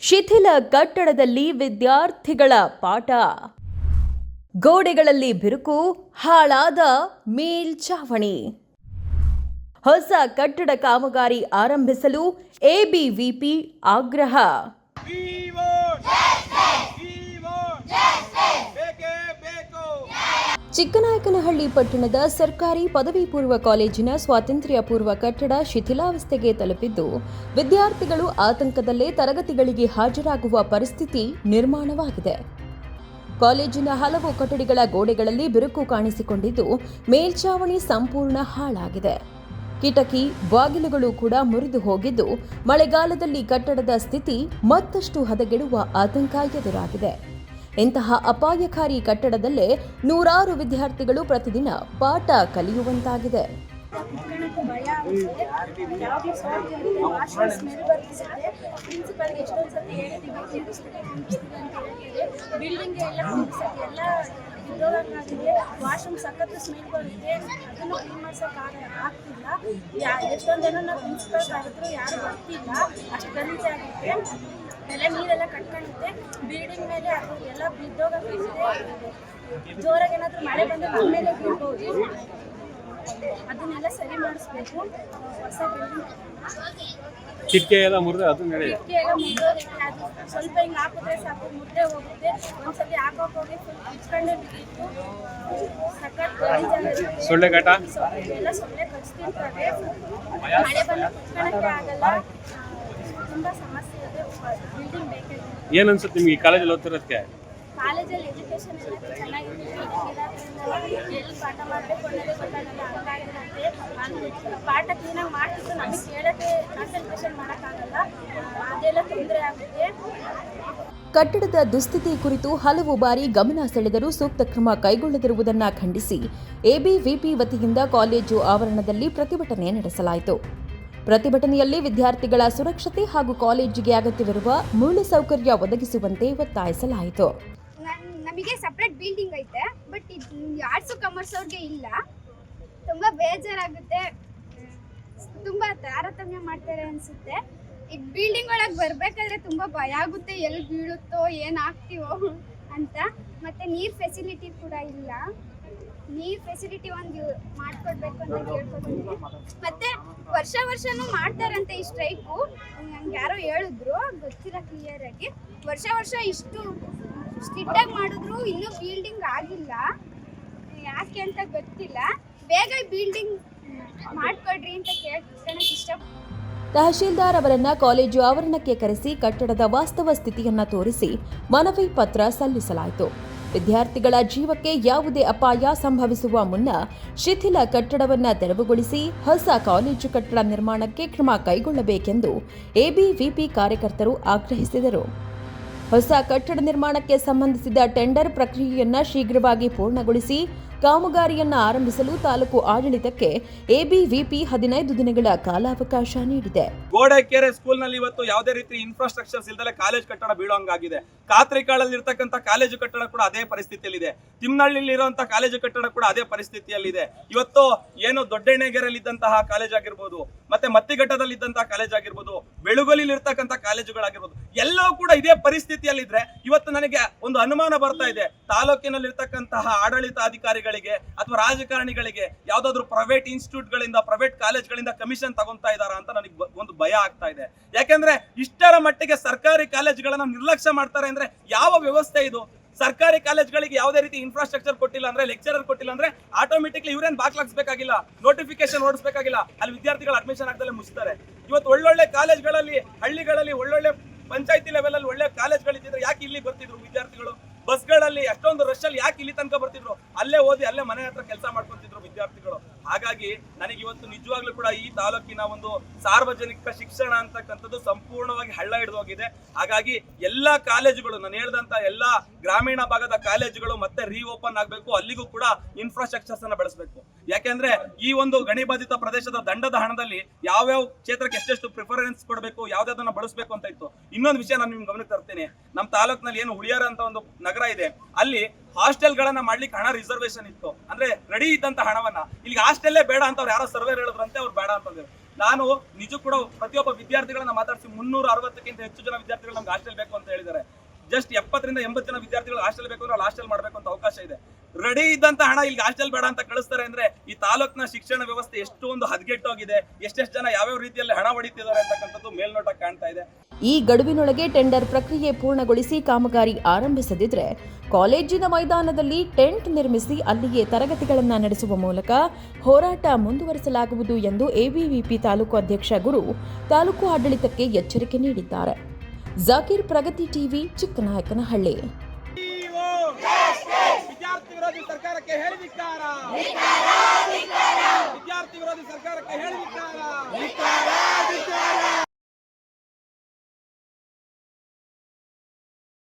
ಶಿಥಿಲ ಕಟ್ಟಡದಲ್ಲಿ ವಿದ್ಯಾರ್ಥಿಗಳ ಪಾಠ. ಗೋಡೆಗಳಲ್ಲಿ ಬಿರುಕು, ಹಾಳಾದ ಮೇಲ್ಛಾವಣಿ. ಹೊಸ ಕಟ್ಟಡ ಕಾಮಗಾರಿ ಆರಂಭಿಸಲು ಎಬಿವಿಪಿ ಆಗ್ರಹ. ಚಿಕ್ಕನಾಯಕನಹಳ್ಳಿ ಪಟ್ಟಣದ ಸರ್ಕಾರಿ ಪದವಿ ಪೂರ್ವ ಕಾಲೇಜಿನ ಸ್ವಾತಂತ್ರ್ಯ ಪೂರ್ವ ಕಟ್ಟಡ ಶಿಥಿಲಾವಸ್ಥೆಗೆ ತಲುಪಿದ್ದು, ವಿದ್ಯಾರ್ಥಿಗಳು ಆತಂಕದಲ್ಲೇ ತರಗತಿಗಳಿಗೆ ಹಾಜರಾಗುವ ಪರಿಸ್ಥಿತಿ ನಿರ್ಮಾಣವಾಗಿದೆ. ಕಾಲೇಜಿನ ಹಲವು ಕೊಠಡಿಗಳ ಗೋಡೆಗಳಲ್ಲಿ ಬಿರುಕು ಕಾಣಿಸಿಕೊಂಡಿದ್ದು, ಮೇಲ್ಛಾವಣಿ ಸಂಪೂರ್ಣ ಹಾಳಾಗಿದೆ. ಕಿಟಕಿ, ಬಾಗಿಲುಗಳು ಕೂಡ ಮುರಿದು ಹೋಗಿದ್ದು, ಮಳೆಗಾಲದಲ್ಲಿ ಕಟ್ಟಡದ ಸ್ಥಿತಿ ಮತ್ತಷ್ಟು ಹದಗೆಡುವ ಆತಂಕ ಎದುರಾಗಿದೆ. ಇಂತಹ ಅಪಾಯಕಾರಿ ಕಟ್ಟಡದಲ್ಲೇ ನೂರಾರು ವಿದ್ಯಾರ್ಥಿಗಳು ಪ್ರತಿದಿನ ಪಾಠ ಕಲಿಯುವಂತಾಗಿದೆ. ವಾಶ್ರೂಮ್ ಸಖತ್ತು ಸ್ಮೆಲ್ ಬರುತ್ತೆ, ಅದನ್ನು ಕ್ಲೀನ್ ಮಾಡ್ಸೋಕೆ ಆಗ್ತಿಲ್ಲ. ಎಷ್ಟೊಂದು ಜನ ಪ್ರಿನ್ಸಿಪಲ್ ಕರೆದ್ರು ಯಾರು ಬರ್ತಿಲ್ಲ, ಅಷ್ಟು ಗಲೀಜೆ ಆಗುತ್ತೆ. ಎಲ್ಲ ನೀರೆಲ್ಲ ಕಟ್ಕೊಂಡಿರುತ್ತೆ, ಬಿಲ್ಡಿಂಗ್ ಮೇಲೆ ಅದು ಎಲ್ಲ ಬಿದ್ದೋಗುತ್ತೆ. ಜೋರಾಗಿ ಏನಾದರೂ ಮಳೆ ಬಂದರೆ ನಮ್ಮ ಮೇಲೆ ಬೀಳ್ಬೋದು. ಅದನ್ನೆಲ್ಲ ಸರಿ ಮಾಡಿಸ್ಬೇಕು. ಹೊಸ ಬಿಲ್ಡಿಂಗ್ ಕಿಟಕಿ ಎಲ್ಲ ಮುರಿದ್ರೆ ಅದು ಅದು ಸ್ವಲ್ಪ ಹಿಂಗೆ ಹಾಕಿದ್ರೆ ಸಾಕು, ಮುದ್ದೆ ಹೋಗುತ್ತೆ. ಒಂದ್ಸತಿ ಹಾಕೋಕೆ ಹೋಗಿ ಫುಲ್ ಕಿಚ್ಕೊಂಡೇ ಬಿದ್ದಿತ್ತು. ಸಖತ್ ಸೊಳ್ಳೆ ಕಾಟ ಎಲ್ಲ ಸೊಳ್ಳೆ ಕಚ್ತಿರ್ತವೆ. ಮಳೆ ಬಂದು ಕುತ್ಕೊಳ್ಳೋಕ್ಕೆ ಆಗಲ್ಲ, ತುಂಬ ಸಮಸ್ಯೆ ಇದೆ. ಬಿಲ್ಡಿಂಗ್ ಬೇಕಾಗಿದೆ. ಏನು ಅನ್ಸುತ್ತೆ ನಿಮ್ಗೆ ಈ ಕಾಲೇಜಲ್ಲಿ ಓದ್ತಿರೋದಕ್ಕೆ? ಕಾಲೇಜಲ್ಲಿ ಎಜುಕೇಷನ್ ಎಲ್ಲ ಚೆನ್ನಾಗಿದೆ, ಎಲ್ಲಿ ಪಾಠ ಮಾಡಬೇಕು ಅನ್ನೋದೇ ಗೊತ್ತಾಗಲ್ಲ, ಹಂಗಾಗಿರುತ್ತೆ. ಪಾಠ ಕ್ಲೀನಾಗಿ ಮಾಡ್ತಿದ್ದು ನಮಗೆ ಕೇಳೋಕ್ಕೆ ಕಾನ್ಸಂಟ್ರೇಷನ್ ಮಾಡೋಕ್ಕಾಗಲ್ಲ, ಅದೆಲ್ಲ ತೊಂದರೆ ಆಗುತ್ತೆ. ಕಟ್ಟಡದ ದುಸ್ಥಿತಿ ಕುರಿತು ಹಲವು ಬಾರಿ ಗಮನ ಸೆಳೆದರೂ ಸೂಕ್ತ ಕ್ರಮ ಕೈಗೊಳ್ಳದಿರುವುದನ್ನು ಖಂಡಿಸಿ ಎಬಿವಿಪಿ ವತಿಯಿಂದ ಕಾಲೇಜು ಆವರಣದಲ್ಲಿ ಪ್ರತಿಭಟನೆ ನಡೆಸಲಾಯಿತು. ಪ್ರತಿಭಟನೆಯಲ್ಲಿ ವಿದ್ಯಾರ್ಥಿಗಳ ಸುರಕ್ಷತೆ ಹಾಗೂ ಕಾಲೇಜಿಗೆ ಅಗತ್ಯವಿರುವ ಮೂಲಸೌಕರ್ಯ ಒದಗಿಸುವಂತೆ ಒತ್ತಾಯಿಸಲಾಯಿತು. ನಮಗೆ ಸಪ್ರೇಟ್ ಬಿಲ್ಡಿಂಗ್ ಐತೆ, ಬಟ್ ಆರ್ಟ್ಸ್ ಕಾಮರ್ಸ್ ಅವ್ರಿಗೆ ಇಲ್ಲ. ತುಂಬಾ ಬೇಜಾರಾಗುತ್ತೆ, ತುಂಬಾ ತಾರತಮ್ಯ ಮಾಡ್ತಾರೆ ಅನ್ಸುತ್ತೆ. ಈ ಬಿಲ್ಡಿಂಗ್ ಒಳಗೆ ಬರ್ಬೇಕಾದ್ರೆ ತುಂಬಾ ಭಯ ಆಗುತ್ತೆ, ಎಲ್ಲಿ ಬೀಳುತ್ತೋ ಏನಾಗ್ತೀವೋ ಅಂತ. ಮತ್ತೆ ನೀರ್ ಫೆಸಿಲಿಟಿ ಕೂಡ ಇಲ್ಲ. ನೀರ್ ಫೆಸಿಲಿಟಿ ಒಂದು ಮಾಡ್ಕೊಡ್ಬೇಕು ಅಂತ ಕೇಳ್ಕೊತೀನಿ. ಮತ್ತೆ ವರ್ಷನೂ ಮಾಡ್ತಾರಂತೆ ಈ ಸ್ಟ್ರೈಕು. ನಂಗೆ ಯಾರೋ ಹೇಳಿದ್ರು, ಗೊತ್ತಿಲ್ಲ ಕ್ಲಿಯರ್ ಆಗಿ. ವರ್ಷ ಇಷ್ಟು ಸ್ಟ್ರಿಕ್ಟ್ ಆಗಿ ಮಾಡಿದ್ರು ಇನ್ನೂ ಬಿಲ್ಡಿಂಗ್ ಆಗಿಲ್ಲ, ಯಾಕೆ ಅಂತ ಗೊತ್ತಿಲ್ಲ. ಬೇಗ ಬಿಲ್ಡಿಂಗ್ ಮಾಡ್ಕೊಡ್ರಿ ಅಂತ ಕೇಳ್ಕೊಳಕ್ ಇಷ್ಟ. ತಹಶೀಲ್ದಾರ್ ಅವರನ್ನ ಕಾಲೇಜು ಆವರಣಕ್ಕೆ ಕರೆಸಿ ಕಟ್ಟಡದ ವಾಸ್ತವ ಸ್ಥಿತಿಯನ್ನ ತೋರಿಸಿ ಮನವಿ ಪತ್ರ ಸಲ್ಲಿಸಲಾಯಿತು. ವಿದ್ಯಾರ್ಥಿಗಳ ಜೀವಕ್ಕೆ ಯಾವುದೇ ಅಪಾಯ ಸಂಭವಿಸುವ ಮುನ್ನ ಶಿಥಿಲ ಕಟ್ಟಡವನ್ನು ತೆರವುಗೊಳಿಸಿ ಹೊಸ ಕಾಲೇಜು ಕಟ್ಟಡ ನಿರ್ಮಾಣಕ್ಕೆ ಕ್ರಮ ಕೈಗೊಳ್ಳಬೇಕೆಂದು ಎಬಿವಿಪಿ ಕಾರ್ಯಕರ್ತರು ಆಗ್ರಹಿಸಿದರು. ಹೊಸ ಕಟ್ಟಡ ನಿರ್ಮಾಣಕ್ಕೆ ಸಂಬಂಧಿಸಿದ ಟೆಂಡರ್ ಪ್ರಕ್ರಿಯೆಯನ್ನು ಶೀಘ್ರವಾಗಿ ಪೂರ್ಣಗೊಳಿಸಿ ಕಾಮಗಾರಿಯನ್ನು ಆರಂಭಿಸಲು ತಾಲೂಕು ಆಡಳಿತಕ್ಕೆ ಎಬಿವಿಪಿ 15 ದಿನಗಳ ಕಾಲಾವಕಾಶ ನೀಡಿದೆ. ಗೋಡೆಕೆರೆ ಸ್ಕೂಲ್ನಲ್ಲಿ ಇವತ್ತು ಯಾವುದೇ ರೀತಿ ಇನ್ಫ್ರಾಸ್ಟ್ರಕ್ಚರ್ಸ್ ಇಲ್ಲದೆ ಕಾಲೇಜ್ ಕಟ್ಟಡ ಬೀಳೋಂಗಾಗಿದೆ. ಕಾತ್ರಿಕಾಳಲ್ಲಿ ಇರ್ತಕ್ಕಂಥ ಕಾಲೇಜು ಕಟ್ಟಡ ಕೂಡ ಅದೇ ಪರಿಸ್ಥಿತಿಯಲ್ಲಿದೆ. ತಿಮ್ಮನಹಳ್ಳಿಯಲ್ಲಿ ಇರುವಂತಹ ಕಾಲೇಜು ಕಟ್ಟಡ ಕೂಡ ಅದೇ ಪರಿಸ್ಥಿತಿಯಲ್ಲಿದೆ. ಇವತ್ತು ಏನು ದೊಡ್ಡಣ್ಣಗೆರೆಯಲ್ಲಿ ಇದ್ದಂತಹ ಕಾಲೇಜ್ ಆಗಿರ್ಬೋದು, ಮತ್ತೆ ಮತ್ತಿಘಟ್ಟದಲ್ಲಿದ್ದಂತಹ ಕಾಲೇಜ್ ಆಗಿರ್ಬೋದು, ಬೆಳುಗಲಿ ಇರ್ತಕ್ಕಂಥ ಕಾಲೇಜುಗಳಾಗಿರ್ಬೋದು, ಎಲ್ಲವೂ ಕೂಡ ಇದೇ ಪರಿಸ್ಥಿತಿಯಲ್ಲಿದ್ರೆ ಇವತ್ತು ನನಗೆ ಒಂದು ಅನುಮಾನ ಬರ್ತಾ ಇದೆ. ತಾಲೂಕಿನಲ್ಲಿ ಇರ್ತಕ್ಕಂತಹ ಆಡಳಿತಾಧಿಕಾರಿಗಳಿಗೆ ಅಥವಾ ರಾಜಕಾರಣಿಗಳಿಗೆ ಯಾವ್ದಾದ್ರು ಪ್ರೈವೇಟ್ ಇನ್ಸ್ಟಿಟ್ಯೂಟ್ಗಳಿಂದ, ಪ್ರೈವೇಟ್ ಕಾಲೇಜ್ಗಳಿಂದ ಕಮಿಷನ್ ತಗೊಂತಾ ಇದಾರ ಅಂತ ನನಗೆ ಒಂದು ಭಯ ಆಗ್ತಾ ಇದೆ. ಯಾಕೆಂದ್ರೆ ಇಷ್ಟರ ಮಟ್ಟಿಗೆ ಸರ್ಕಾರಿ ಕಾಲೇಜುಗಳನ್ನ ನಿರ್ಲಕ್ಷ್ಯ ಮಾಡ್ತಾರೆ ಅಂದ್ರೆ ಯಾವ ವ್ಯವಸ್ಥೆ ಇದು? ಸರ್ಕಾರಿ ಕಾಲೇಜ್ಗಳಿಗೆ ಯಾವುದೇ ರೀತಿ ಇನ್ಫ್ರಾಸ್ಟ್ರಕ್ಚರ್ ಕೊಟ್ಟಿಲ್ಲ ಅಂದ್ರೆ, ಲೆಕ್ಚರರ್ ಕೊಟ್ಟಿಲ್ಲ ಅಂದ್ರೆ ಆಟೋಮೆಟಿಕ್ಲಿ ಇವ್ರೇನ್ ಬಾಕ್ಲಾಗ್ಸ್ಬೇಕಾಗಿಲ್ಲ, ನೋಟಿಫಿಕೇಶನ್ ಓಡಿಸ್ಬೇಕಾಗಿಲ್ಲ, ಅಲ್ಲಿ ವಿದ್ಯಾರ್ಥಿಗಳು ಅಡ್ಮಿಷನ್ ಆಗದಲ್ಲೇ ಮುಗಿಸ್ತಾರೆ. ಇವತ್ತು ಒಳ್ಳೊಳ್ಳೆ ಕಾಲೇಜ್ಗಳಲ್ಲಿ, ಹಳ್ಳಿಗಳಲ್ಲಿ ಒಳ್ಳೊಳ್ಳೆ ಪಂಚಾಯತಿ ಲೆವೆಲ್ ಅಲ್ಲಿ ಒಳ್ಳೆ ಕಾಲೇಜ್ಗಳಿದ್ರೆ ಯಾಕೆ ಇಲ್ಲಿ ಬರ್ತಿದ್ರು ವಿದ್ಯಾರ್ಥಿಗಳು? ಬಸ್ಗಳಲ್ಲಿ ಅಷ್ಟೊಂದು ರಶ್ ಅಲ್ಲಿ ಯಾಕೆ ಇಲ್ಲಿ ತನಕ ಬರ್ತಿದ್ರು? ಅಲ್ಲೇ ಓದಿ ಅಲ್ಲೇ ಮನೆ ಹತ್ರ ಕೆಲಸ ಮಾಡ್ಕೊಂತಿದ್ರು ವಿದ್ಯಾರ್ಥಿಗಳು. ಹಾಗಾಗಿ ನನಗೆ ಇವತ್ತು ನಿಜವಾಗ್ಲೂ ಕೂಡ ಈ ತಾಲೂಕಿನ ಒಂದು ಸಾರ್ವಜನಿಕ ಶಿಕ್ಷಣ ಅಂತಕ್ಕಂಥದ್ದು ಸಂಪೂರ್ಣವಾಗಿ ಹಳ್ಳ ಹಿಡಿದು ಹೋಗಿದೆ. ಹಾಗಾಗಿ ಎಲ್ಲಾ ಕಾಲೇಜುಗಳು, ನಾನು ಹೇಳ್ದಂತ ಎಲ್ಲಾ ಗ್ರಾಮೀಣ ಭಾಗದ ಕಾಲೇಜುಗಳು ಮತ್ತೆ ರೀಓಪನ್ ಆಗ್ಬೇಕು, ಅಲ್ಲಿಗೂ ಕೂಡ ಇನ್ಫ್ರಾಸ್ಟ್ರಕ್ಚರ್ಸ್ ಅನ್ನ ಬೆಳೆಸಬೇಕು. ಯಾಕೆಂದ್ರೆ ಈ ಒಂದು ಗಣಿಬಾಧಿತ ಪ್ರದೇಶದ ದಂಡದ ಹಣದಲ್ಲಿ ಯಾವ್ಯಾವ ಕ್ಷೇತ್ರಕ್ಕೆ ಎಷ್ಟೆಷ್ಟು ಪ್ರಿಫರೆನ್ಸ್ ಕೊಡಬೇಕು, ಯಾವ್ದಾದನ್ನ ಬಳಸಬೇಕು ಅಂತ ಇತ್ತು. ಇನ್ನೊಂದು ವಿಷಯ ನಾನು ನಿಮ್ಗೆ ಗಮನಕ್ಕೆ ತರ್ತೀನಿ. ನಮ್ಮ ತಾಲೂಕಿನಲ್ಲಿ ಏನು ಹುಳಿಯಾರ ಅಂತ ಒಂದು ನಗರ ಇದೆ, ಅಲ್ಲಿ ಹಾಸ್ಟೆಲ್ ಗಳನ್ನ ಮಾಡ್ಲಿಕ್ಕೆ ಹಣ ರಿಸರ್ವೇಶನ್ ಇತ್ತು, ಅಂದ್ರೆ ರೆಡಿ ಇದ್ದಂತ ಹಣವನ್ನ. ಇಲ್ಲಿ ಹಾಸ್ಟೆಲ್ಲೇ ಬೇಡ ಅಂತ ಅವ್ರು ಯಾರೋ ಸರ್ವೇರ್ ಹೇಳಿದ್ರಂತೆ, ಅವ್ರು ಬೇಡ ಅಂತಂದ್ರೆ ನಾನು ನಿಜ ಕೂಡ ಪ್ರತಿಯೊಬ್ಬ ವಿದ್ಯಾರ್ಥಿಗಳನ್ನ ಮಾತಾಡಿಸಿ 360ಕ್ಕಿಂತ ಹೆಚ್ಚು ಜನ ವಿದ್ಯಾರ್ಥಿಗಳು ನಮ್ಗೆ ಹಾಸ್ಟೆಲ್ ಬೇಕು ಅಂತ ಹೇಳಿದ್ದಾರೆ. ಜಸ್ಟ್ 70 ರಿಂದ 80 ಜನ ವಿದ್ಯಾರ್ಥಿಗಳು ಹಾಸ್ಟೆಲ್ ಬೇಕು ಅಂದ್ರೆ ಹಾಸ್ಟೆಲ್ ಮಾಡಬೇಕು ಅಂತ ಅವಕಾಶ ಇದೆ. ರೆಡಿ ಇದ್ದಂತ ಹಣ ಇಲ್ಲಿ ಹಾಸ್ಟೆಲ್ ಬೇಡ ಅಂತ ಕಳಿಸ್ತಾರೆ ಅಂದ್ರೆ ಈ ತಾಲೂಕಿನ ಶಿಕ್ಷಣ ವ್ಯವಸ್ಥೆ ಎಷ್ಟೊಂದು ಹದಗೆಟ್ಟೋಗಿದೆ, ಎಷ್ಟೆಷ್ಟು ಜನ ಯಾವ್ಯಾವ ರೀತಿಯಲ್ಲಿ ಹಣ ಹೊಡಿತಿದ್ದಾರೆ ಅಂತಕ್ಕಂಥದ್ದು ಮೇಲ್ನೋಟ ಕಾಣ್ತಾ ಇದೆ. ಈ ಗಡುವಿನೊಳಗೆ ಟೆಂಡರ್ ಪ್ರಕ್ರಿಯೆ ಪೂರ್ಣಗೊಳಿಸಿ ಕಾಮಗಾರಿ ಆರಂಭಿಸದಿದ್ರೆ ಕಾಲೇಜಿನ ಮೈದಾನದಲ್ಲಿ ಟೆಂಟ್ ನಿರ್ಮಿಸಿ ಅಲ್ಲಿಯೇ ತರಗತಿಗಳನ್ನು ನಡೆಸುವ ಮೂಲಕ ಹೋರಾಟ ಮುಂದುವರಿಸಲಾಗುವುದು ಎಂದು ಎಬಿವಿಪಿ ತಾಲೂಕು ಅಧ್ಯಕ್ಷ ಗುರು ತಾಲೂಕು ಆಡಳಿತಕ್ಕೆ ಎಚ್ಚರಿಕೆ ನೀಡಿದ್ದಾರೆ. ಜಾಕೀರ್, ಪ್ರಗತಿ ಟಿವಿ, ಚಿಕ್ಕನಾಯಕನಹಳ್ಳಿ. ವಿದ್ಯಾರ್ಥಿ ವಿರೋಧಿ ಸರ್ಕಾರಕ್ಕೆ ಹೇಳಿದಿದ್ದಾರೆ.